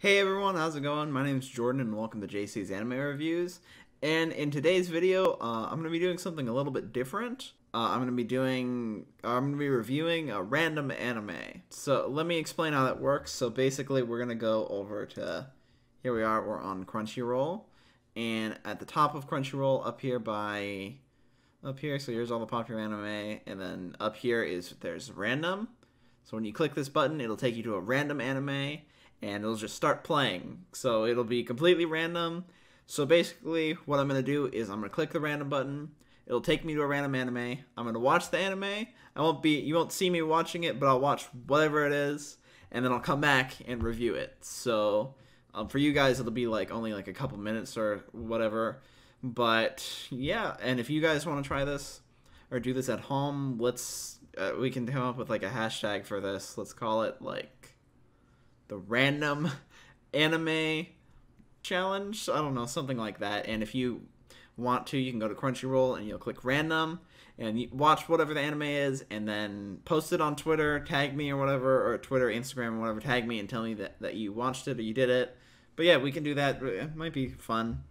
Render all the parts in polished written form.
Hey everyone, how's it going? My name is Jordan and welcome to JC's Anime Reviews. And in today's video, I'm going to be doing something a little bit different. I'm going to be reviewing a random anime. So let me explain how that works. So basically we're going to go over to, here we are, we're on Crunchyroll. And at the top of Crunchyroll, up here, so here's all the popular anime. And then up here there's random. So when you click this button, it'll take you to a random anime. And it'll just start playing. So it'll be completely random. So basically, what I'm going to do is I'm going to click the random button. It'll take me to a random anime. I'm going to watch the anime. You won't see me watching it, but I'll watch whatever it is. And then I'll come back and review it. So for you guys, it'll be only a couple minutes or whatever. But yeah, and if you guys want to try this or do this at home, we can come up with a hashtag for this. Let's call it the random anime challenge. I don't know, something like that. And if you want to, you can go to Crunchyroll and you'll click random and you watch whatever the anime is and then post it on Twitter, tag me or whatever, or Twitter, Instagram, or whatever, tag me and tell me that you watched it or you did it. But yeah, we can do that. It might be fun.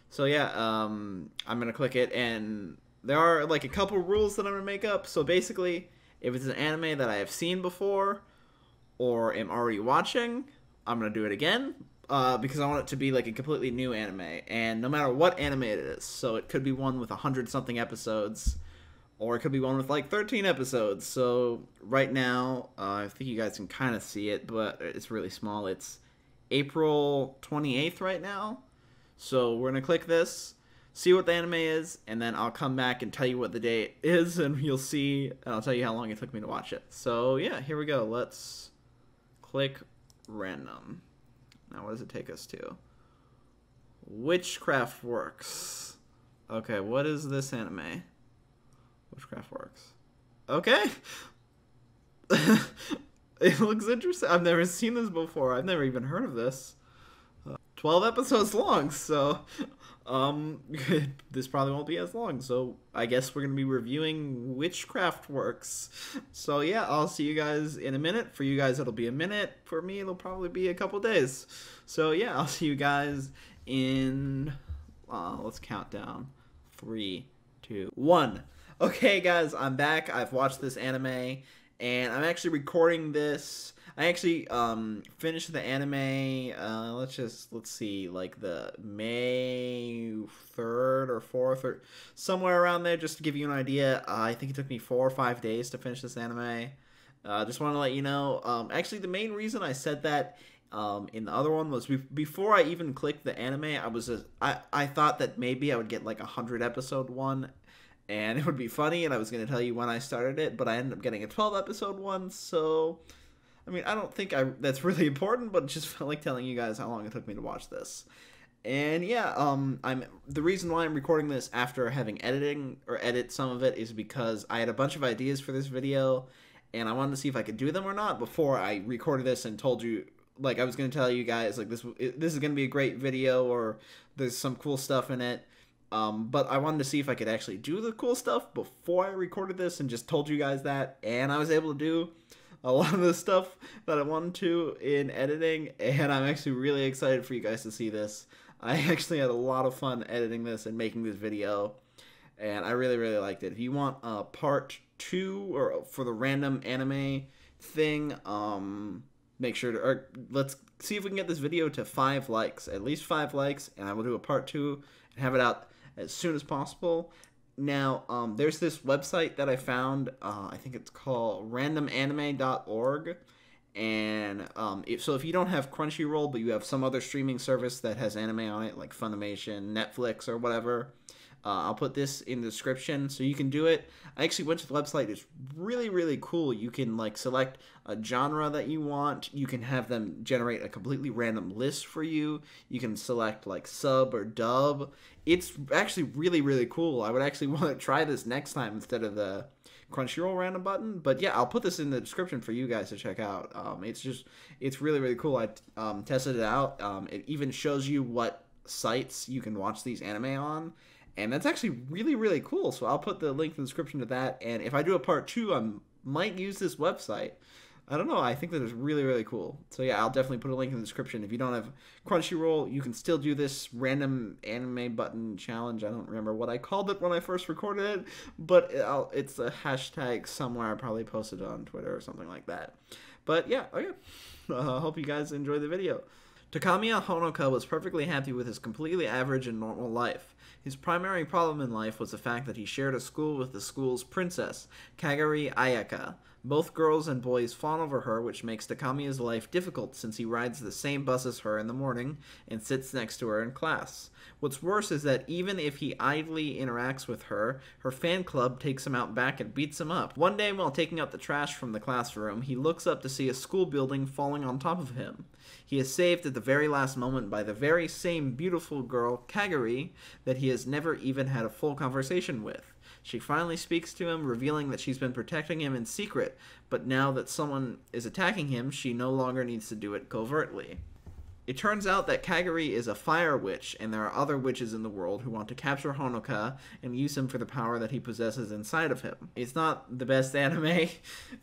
So yeah, I'm gonna click it, and there are a couple rules that I'm gonna make up. So basically, if it's an anime that I have seen before or am already watching, I'm going to do it again because I want it to be a completely new anime. And no matter what anime it is, so it could be one with 100-something episodes, or it could be one with 13 episodes. So right now, I think you guys can kind of see it, but it's really small. It's April 28th right now. So we're going to click this, see what the anime is, and then I'll come back and tell you what the date is, and you'll see, and I'll tell you how long it took me to watch it. So yeah, here we go. Let's click random. Now what does it take us to? Witchcraft Works. Okay, what is this anime? Witchcraft Works. Okay. It looks interesting. I've never seen this before. I've never even heard of this. 12 episodes long, so this probably won't be as long. So I guess we're going to be reviewing Witchcraft Works. So yeah, I'll see you guys in a minute. For you guys, it'll be a minute. For me, it'll probably be a couple days. So yeah, I'll see you guys in, let's count down. 3, 2, 1. Okay, guys, I'm back. I've watched this anime, and I'm actually recording this. I actually finished the anime, let's see, the May 3rd or 4th or somewhere around there, just to give you an idea. I think it took me 4 or 5 days to finish this anime. Just want to let you know, actually the main reason I said that in the other one was before I even clicked the anime, I thought that maybe I would get a 100 episode one, and it would be funny, and I was going to tell you when I started it, but I ended up getting a 12 episode one, so I mean, I don't think that's really important, but it just felt like telling you guys how long it took me to watch this. And yeah, the reason why I'm recording this after having edit some of it is because I had a bunch of ideas for this video, and I wanted to see if I could do them or not before I recorded this and told you, I was going to tell you guys, this is going to be a great video, or there's some cool stuff in it. But I wanted to see if I could actually do the cool stuff before I recorded this and just told you guys that, and I was able to do a lot of the stuff that I wanted to in editing, and I'm actually really excited for you guys to see this. I actually had a lot of fun editing this and making this video, and I really, really liked it. If you want a part 2 or for the random anime thing, make sure to, let's see if we can get this video to 5 likes, at least 5 likes, and I will do a part 2 and have it out as soon as possible. Now, there's this website that I found, I think it's called randomanime.org, and so if you don't have Crunchyroll, but you have some other streaming service that has anime on it, like Funimation, Netflix, or whatever, I'll put this in the description so you can do it. I actually went to the website. It's really, really cool. You can select a genre that you want. You can have them generate a completely random list for you. You can select sub or dub. It's actually really, really cool. I would actually want to try this next time instead of the Crunchyroll random button. But yeah, I'll put this in the description for you guys to check out. It's really, really cool. I tested it out. It even shows you what sites you can watch these anime on. And that's actually really, really cool. So I'll put the link in the description to that. And if I do a part 2, I might use this website. I don't know. I think that is really, really cool. So yeah, I'll definitely put a link in the description. If you don't have Crunchyroll, you can still do this random anime button challenge. I don't remember what I called it when I first recorded it, but it's a hashtag somewhere. I probably posted it on Twitter or something like that. But yeah, okay. Hope you guys enjoyed the video. Takamiya Honoka was perfectly happy with his completely average and normal life. His primary problem in life was the fact that he shared a school with the school's princess, Kagari Ayaka. Both girls and boys fawn over her, which makes Takamiya's life difficult since he rides the same bus as her in the morning and sits next to her in class. What's worse is that even if he idly interacts with her, her fan club takes him out back and beats him up. One day, while taking out the trash from the classroom, he looks up to see a school building falling on top of him. He is saved at the very last moment by the very same beautiful girl, Kagari, that he has never even had a full conversation with. She finally speaks to him, revealing that she's been protecting him in secret, but now that someone is attacking him, she no longer needs to do it covertly. It turns out that Kagari is a fire witch, and there are other witches in the world who want to capture Honoka and use him for the power that he possesses inside of him. It's not the best anime,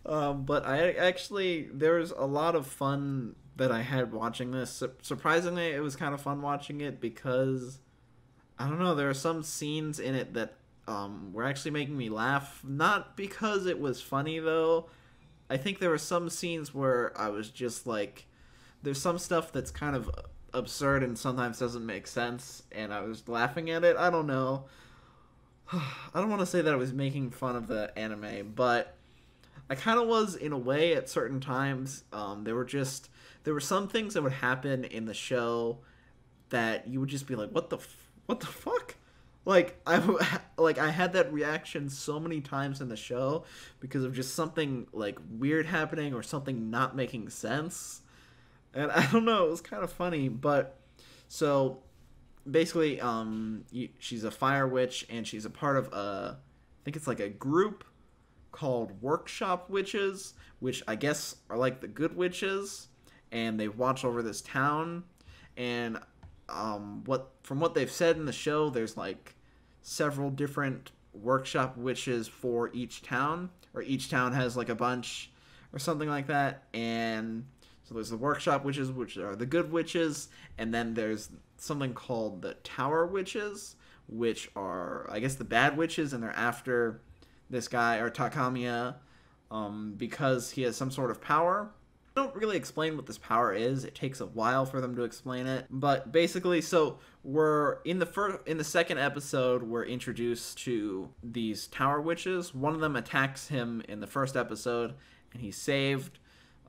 but there's a lot of fun that I had watching this. Surprisingly, it was kind of fun watching it because, I don't know, there are some scenes in it that were actually making me laugh. Not because it was funny, though. I think there were some scenes where I was just like, there's some stuff that's kind of absurd and sometimes doesn't make sense, and I was laughing at it. I don't know. I don't want to say that I was making fun of the anime, but I kind of was in a way at certain times. There were some things that would happen in the show that you would just be like, what the fuck? Like I had that reaction so many times in the show because of just something like weird happening or something not making sense. And I don't know, it was kind of funny, but so basically she's a fire witch and she's a part of I think it's like a group called Workshop Witches, which I guess are like the good witches, and they watch over this town. And from what they've said in the show, there's like several different workshop witches for each town, or each town has like a bunch or something like that. And so there's the workshop witches, which are the good witches, and then there's something called the tower witches, which are, I guess, the bad witches, and they're after this guy, or Takamiya, because he has some sort of power. They don't really explain what this power is. It takes a while for them to explain it. But basically, so we're in the second episode, we're introduced to these tower witches. One of them attacks him in the first episode, and he's saved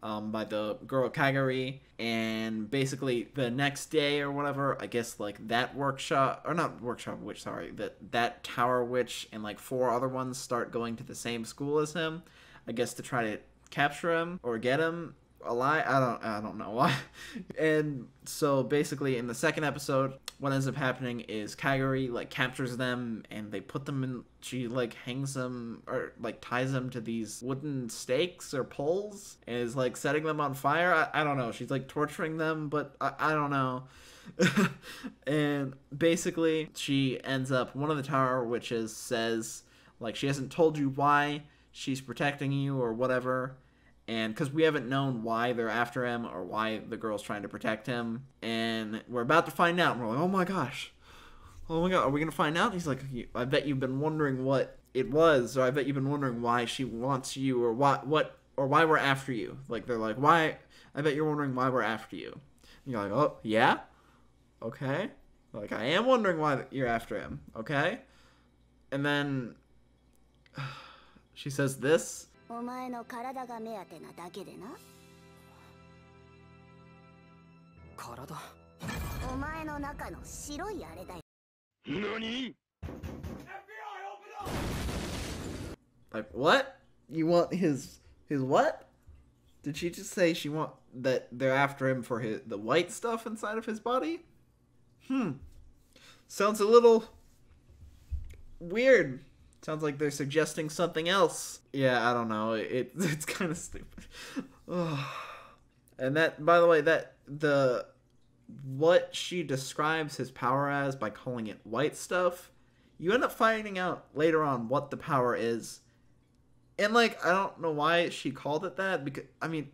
by the girl Kagari. And basically the next day or whatever, I guess like that that tower witch and like 4 other ones start going to the same school as him, I guess, to try to capture him or get him alive. I don't know why. And so basically in the second episode, what ends up happening is Kagari like captures them and they put them in, she like hangs them or like ties them to these wooden stakes or poles and is like setting them on fire. I don't know. She's like torturing them, but I don't know. And basically she ends up, one of the tower witches says like she hasn't told you why she's protecting you or whatever. And because we haven't known why they're after him or why the girl's trying to protect him. And we're about to find out. And we're like, oh my gosh. Oh my god, are we going to find out? He's like, I bet you've been wondering what it was. Or I bet you've been wondering why she wants you or why we're after you. Like, they're like, why? I bet you're wondering why we're after you. And you're like, oh, yeah? Okay. Like, I am wondering why you're after him. Okay. And then she says this. お前の体が目当てなだけでな。体？お前の中の白いあれだよ。何? Like, what? You want his what? Did she just say she want that they're after him for the white stuff inside of his body? Sounds a little weird. Sounds like they're suggesting something else. Yeah, I don't know. It's kind of stupid. And that, by the way, what she describes his power as by calling it white stuff, you end up finding out later on what the power is. And like, I don't know why she called it that, because I mean,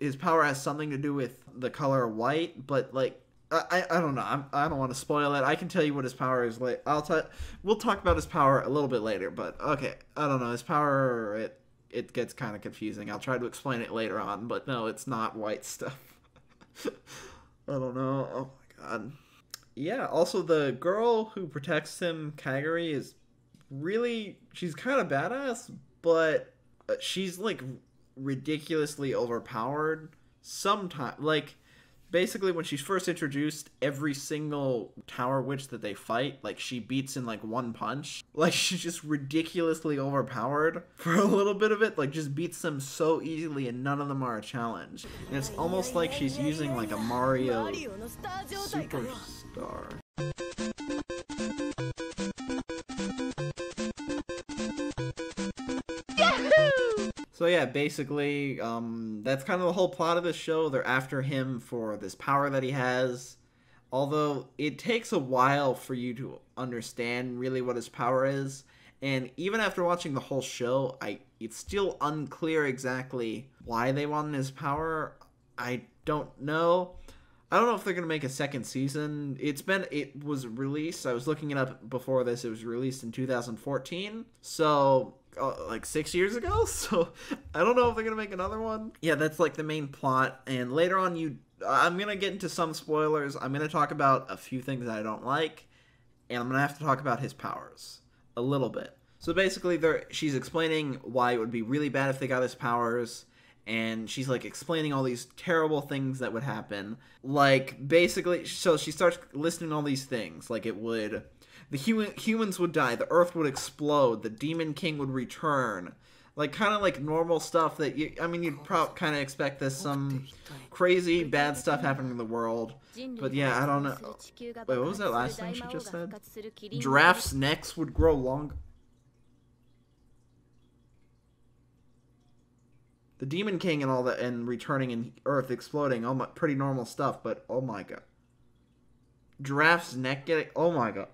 his power has something to do with the color white, but like I don't know. I don't want to spoil it. I can tell you what his power is. Like we'll talk about his power a little bit later. But okay, I don't know his power. It gets kind of confusing. I'll try to explain it later on. But no, it's not white stuff. I don't know. Oh my god. Yeah. Also, the girl who protects him, Kagari, is really she's kind of badass, but she's like ridiculously overpowered. Sometimes, like basically when she's first introduced, every single tower witch that they fight, like she beats in like one punch. Like she's just ridiculously overpowered for a little bit of it, like just beats them so easily and none of them are a challenge. And it's almost like she's using like a Mario superstar. So yeah, basically, that's kind of the whole plot of the show. They're after him for this power that he has. Although, it takes a while for you to understand really what his power is. And even after watching the whole show, it's still unclear exactly why they wanted his power. I don't know. I don't know if they're going to make a second season. It was released, I was looking it up before this, it was released in 2014. So like 6 years ago, so I don't know if they're gonna make another one. Yeah, that's like the main plot, and later on I'm gonna get into some spoilers. I'm gonna talk about a few things that I don't like, and I'm gonna have to talk about his powers a little bit. So basically, she's explaining why it would be really bad if they got his powers, and she's like explaining all these terrible things that would happen. Like basically, so she starts listing all these things, like the humans would die, the earth would explode, the demon king would return. Like, kind of like normal stuff that you'd kind of expect this, some crazy bad stuff happening in the world. But yeah, I don't know. Wait, what was that last thing she just said? Giraffes' necks would grow long. The demon king and all that, and returning and earth exploding, pretty normal stuff, but oh my god. Giraffe's neck getting, oh my god.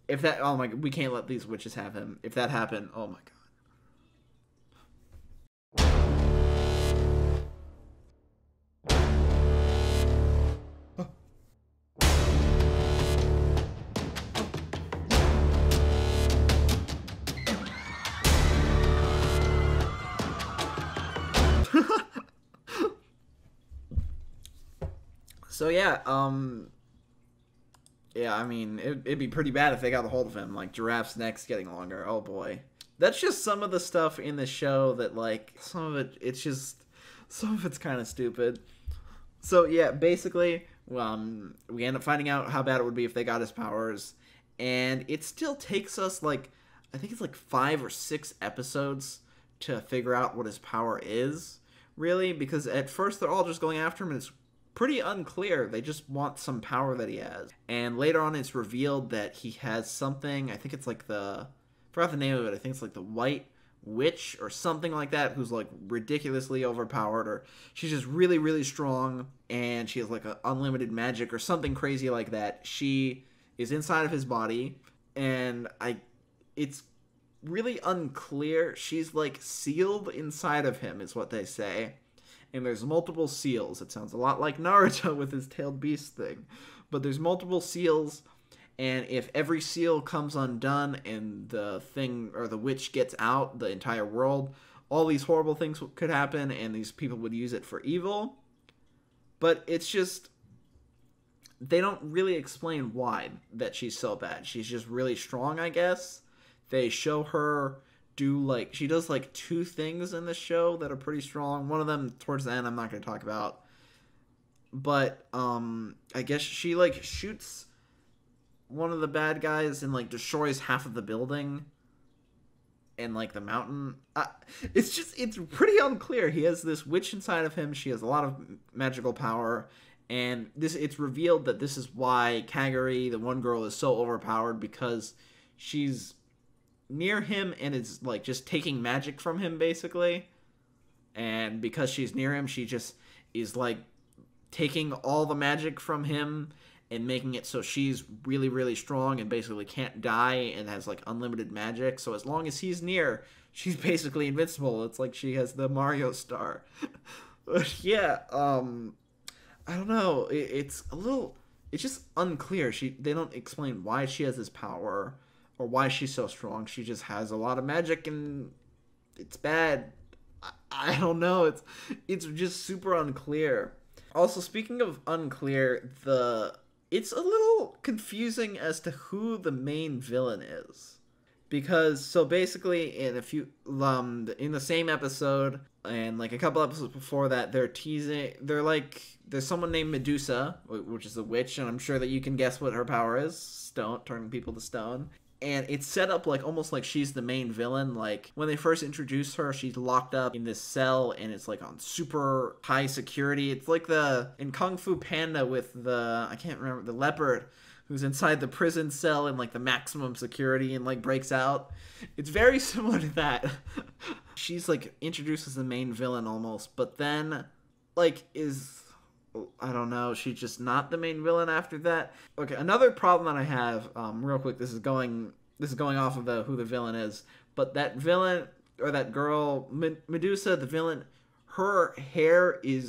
If that, oh my god, we can't let these witches have him. If that happened, oh my god. So yeah, yeah, I mean, it'd be pretty bad if they got a hold of him. Like, Giraffe's neck's getting longer. Oh, boy. That's just some of the stuff in the show that, like, some of it's kind of stupid. So, yeah, basically, we end up finding out how bad it would be if they got his powers. And it still takes us, like, I think it's like 5 or 6 episodes to figure out what his power is, really. Because at first they're all just going after him, and it's pretty unclear. They just want some power that he has. And later on it's revealed that he has something, I think it's like I forgot the name of it, I think it's like the White Witch or something like that, who's like ridiculously overpowered, or she's just really, really strong, and she has like an unlimited magic or something crazy like that. She is inside of his body, and it's really unclear. She's like sealed inside of him, is what they say. And there's multiple seals. It sounds a lot like Naruto with his tailed beast thing. But there's multiple seals, and if every seal comes undone and the thing, or the witch gets out, the entire world, all these horrible things could happen, and these people would use it for evil. But it's just, they don't really explain why that she's so bad. She's just really strong, I guess. They show her she does like 2 things in the show that are pretty strong. One of them towards the end I'm not going to talk about. But I guess she like shoots one of the bad guys and like destroys half of the building and like the mountain. It's pretty unclear. He has this witch inside of him. She has a lot of magical power, and it's revealed that this is why Kagari, the one girl, is so overpowered, because she's near him and is like just taking magic from him basically, and because she's near him, she just is like taking all the magic from him and making it so she's really, really strong and basically can't die and has like unlimited magic. So as long as he's near, she's basically invincible. It's like she has the Mario star. But yeah, I don't know. It's a little. It's just unclear. They don't explain why she has this power or why she's so strong. She just has a lot of magic and it's bad. I don't know. It's just super unclear. Also, speaking of unclear, it's a little confusing as to who the main villain is. Because so basically in in the same episode and like a couple episodes before that, there's someone named Medusa, which is a witch, and I'm sure that you can guess what her power is: stone, turning people to stone. And it's set up like almost like she's the main villain. Like when they first introduce her, she's locked up in this cell and it's like on super high security. It's like in Kung Fu Panda with I can't remember, the leopard who's inside the prison cell in like the maximum security and like breaks out. It's very similar to that. She's like introduced as the main villain almost, but then like I don't know, she's just not the main villain after that. Okay, another problem that I have, real quick, this is going off of who the villain is, but that villain, or that girl, Medusa, the villain, her hair she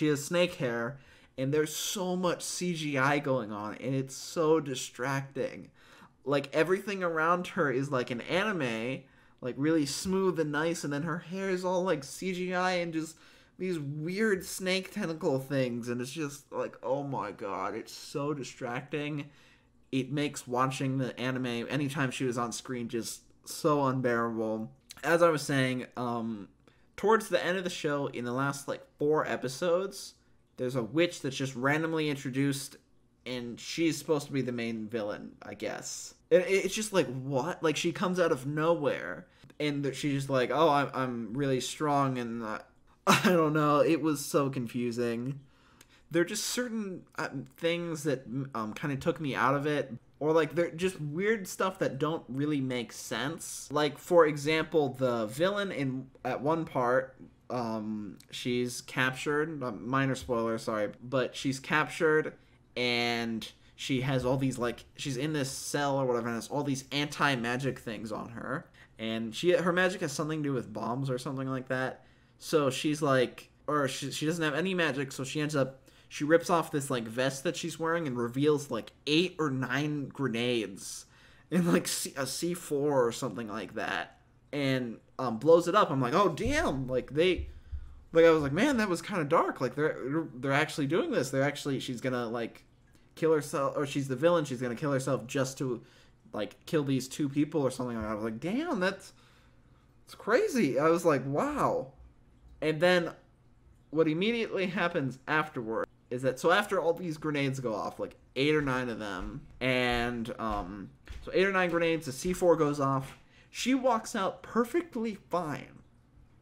has snake hair, and there's so much CGI going on, and it's so distracting. Like, everything around her is like an anime, like really smooth and nice, and then her hair is all like CGI and just these weird snake tentacle things, and it's just like, oh my god, it's so distracting. It makes watching the anime anytime she was on screen just so unbearable. As I was saying, towards the end of the show, in the last like 4 episodes, there's a witch that's just randomly introduced, and she's supposed to be the main villain, I guess. It's just like, what? Like, she comes out of nowhere, and she's just like, oh, I'm really strong, and I don't know. It was so confusing. There are just certain things that kind of took me out of it. Or, like, they're just weird stuff that don't really make sense. Like, for example, the villain at one part, she's captured. Minor spoiler, sorry. But she's captured, and she has all these, like, she's in this cell or whatever, and has all these anti-magic things on her. And her magic has something to do with bombs or something like that. So she's like, or she doesn't have any magic, so she rips off this like vest that she's wearing and reveals like 8 or 9 grenades in like a C4 or something like that, and blows it up. I'm like, oh damn! I was like, man, that was kind of dark. Like they're actually doing this. She's gonna like kill herself, or she's the villain. She's gonna kill herself just to like kill these 2 people or something like that. I was like, damn, it's crazy. I was like, wow. And then what immediately happens afterward is that, so after all these grenades go off, like 8 or 9 of them, and so 8 or 9 grenades, the C4 goes off, she walks out perfectly fine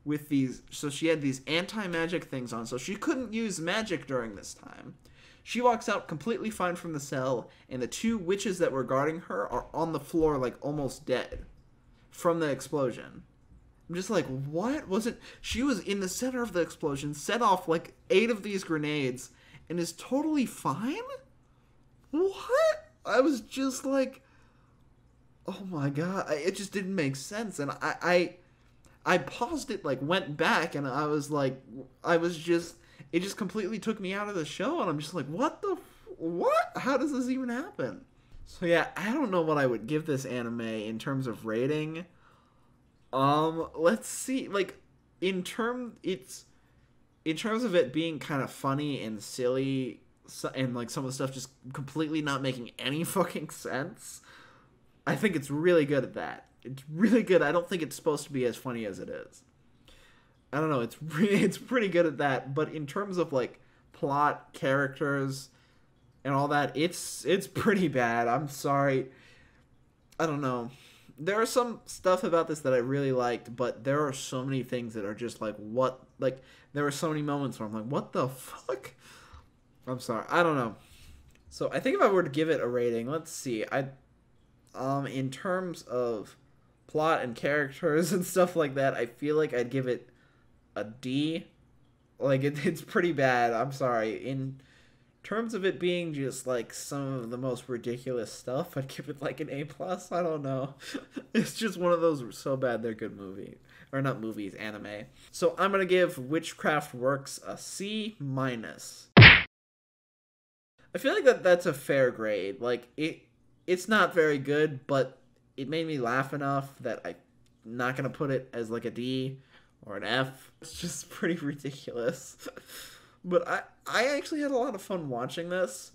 with these. So she had these anti-magic things on, so she couldn't use magic during this time. She walks out completely fine from the cell, and the 2 witches that were guarding her are on the floor like almost dead from the explosion. I'm just like, what? She was in the center of the explosion, set off like 8 of these grenades, and is totally fine? What? I was just like, oh my god, it just didn't make sense. And I paused it, like went back, and I was like, it just completely took me out of the show, and I'm just like, what? How does this even happen? So yeah, I don't know what I would give this anime in terms of rating. Let's see, like, in terms of it being kind of funny and silly, and like some of the stuff just completely not making any fucking sense, I think it's really good at that. It's really good. I don't think it's supposed to be as funny as it is. I don't know, it's pretty good at that, but in terms of like plot, characters, and all that, it's pretty bad. I'm sorry. I don't know. There are some stuff about this that I really liked, but there are so many things that are just like, what? Like, there were so many moments where I'm like, what the fuck? I'm sorry. I don't know. So I think if I were to give it a rating, let's see. In terms of plot and characters and stuff like that, I feel like I'd give it a D. Like, it's pretty bad. I'm sorry. terms of it being just like some of the most ridiculous stuff, I'd give it like an A plus. I don't know. It's just one of those so bad they're good movie. Or not movies, anime. So I'm gonna give Witchcraft Works a C minus. I feel like that's a fair grade. Like it's not very good, but it made me laugh enough that I'm not gonna put it as like a D or an F. It's just pretty ridiculous. But I actually had a lot of fun watching this.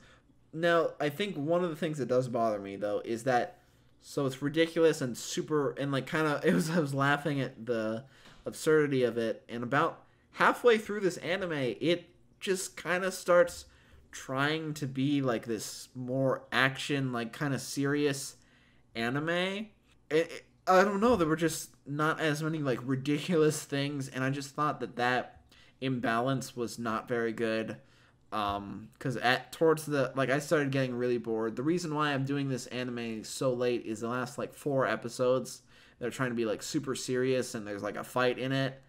Now, I think one of the things that does bother me though is that so it's ridiculous and super and like kind of I was laughing at the absurdity of it, and about halfway through this anime it just kind of starts trying to be like this more action, like kind of serious anime. I don't know, there were just not as many like ridiculous things, and I just thought that imbalance was not very good. Because towards the like I started getting really bored. The reason why I'm doing this anime so late is the last like 4 episodes they're trying to be like super serious and there's like a fight in it.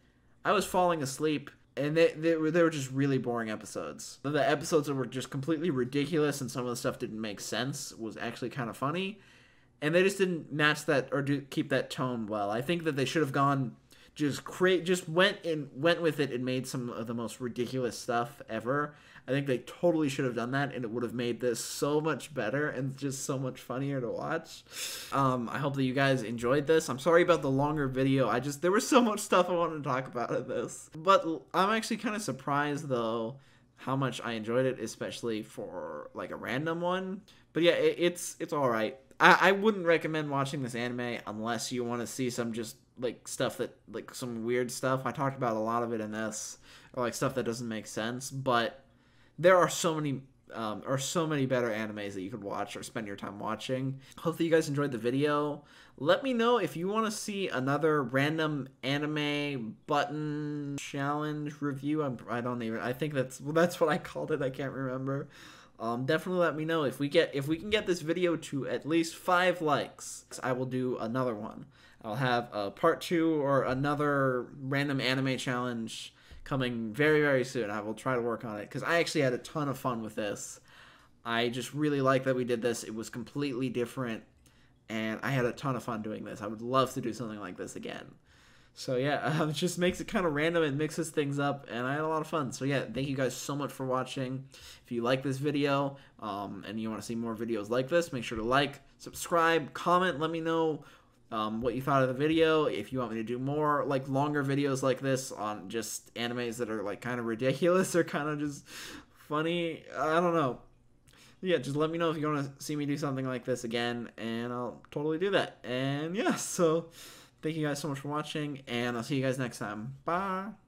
I was falling asleep. And they were just really boring episodes. The episodes that were just completely ridiculous and some of the stuff didn't make sense was actually kind of funny. And they just didn't match that or keep that tone well. I think that they should have gone just went with it and made some of the most ridiculous stuff ever. I think they totally should have done that, and it would have made this so much better and just so much funnier to watch. I hope that you guys enjoyed this. I'm sorry about the longer video. There was so much stuff I wanted to talk about in this. But I'm actually kind of surprised, though, how much I enjoyed it, especially for, like, a random one. But yeah, it's alright. I wouldn't recommend watching this anime unless you want to see some just, like, stuff that, like, some weird stuff. I talked about a lot of it in this, or, like, stuff that doesn't make sense, but there are so many better animes that you could watch or spend your time watching. Hopefully you guys enjoyed the video. Let me know if you want to see another random anime button challenge review. I think that's what I called it. I can't remember. Definitely let me know if we can get this video to at least 5 likes. I will do another one. I'll have a part 2 or another random anime challenge coming very, very soon. I will try to work on it because I actually had a ton of fun with this. I just really like that we did this. It was completely different, and I had a ton of fun doing this. I would love to do something like this again. So yeah, it just makes it kind of random and mixes things up, and I had a lot of fun. So yeah, thank you guys so much for watching. If you like this video and you want to see more videos like this, make sure to like, subscribe, comment, let me know what you thought of the video. If you want me to do more like longer videos like this on just animes that are like kind of ridiculous or kind of just funny, I don't know. Yeah, just let me know if you want to see me do something like this again, and I'll totally do that. And yeah, so thank you guys so much for watching, and I'll see you guys next time. Bye.